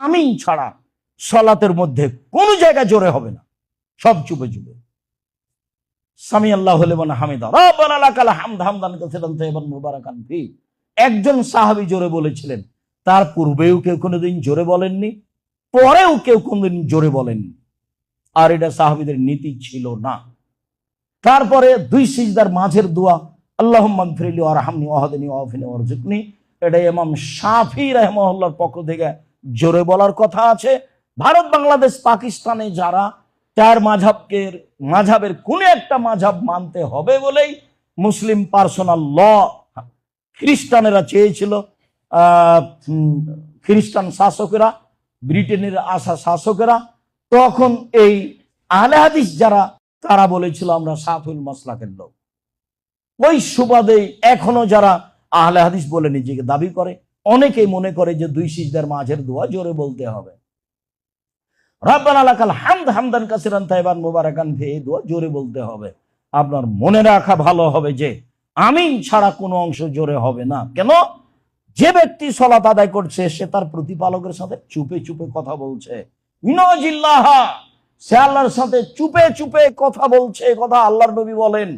আমিন ছাড়া সালাতের মধ্যে কোন জায়গায় জোরে হবে না, সব চুপে চুপে। সামি আল্লাহু লিমান হামিদা রাব্বানা লাকাল হামদ হামদান কাসীরান তাইয়িবান মুবারাকান ফি। একজন সাহাবী জোরে বলেছিলেন, তার পূর্বেও কেউ কোনোদিন জোরে বলেননি, পরেও কেউ কোনোদিন জোরে বলেননি। আর এটা সাহাবীদের নীতি ছিল না। তারপরে দুই সিজদার মাঝের দোয়া, আল্লাহুম্মা গফিরলি ওয়ারহামনি ওয়াহদিনি ওয়াআফিনি ওয়ারযুকনি, এটা ইমাম শাফি রাহিমাহুল্লাহর পক্ষ থেকে জোরে বলার কথা আছে। ভারত, বাংলাদেশ, পাকিস্তানে যারা চার মাঝহাবের কোন একটা মাঝহাব মানতে হবে বলেই মুসলিম পার্সোনাল ল খ্রিস্টানেরা চেয়েছিল, খ্রিস্টান শাসকেরা, ব্রিটেনের আসা শাসকেরা, তখন এই আহলে হাদিস যারা, তারা বলেছিল আমরা শাফিউল মাসলাকের লোক। ওই সুবাদে এখনো যারা আহলে হাদিস বলে নিজেকে দাবি করে, অনেকেই মনে করে যে দুই সিজদার মাঝের দোয়া জোরে বলতে হবে। রাব্বানা লাকাল হামদ হামদান কাসীরান তাইয়িবান মুবারাকান ফি, এই দোয়া জোরে বলতে হবে। আপনার মনে রাখা ভালো হবে যে আমিন ছাড়া কোনো অংশ জোরে হবে না। কেন? যে ব্যক্তি সালাত আদায় করছে সে তার প্রতিপালকের সাথে চুপে চুপে কথা বলছে। ইনাজিল্লাহ, সে আল্লাহর সাথে চুপে চুপে কথা বলছে, কথা আল্লাহর নবী বলেন।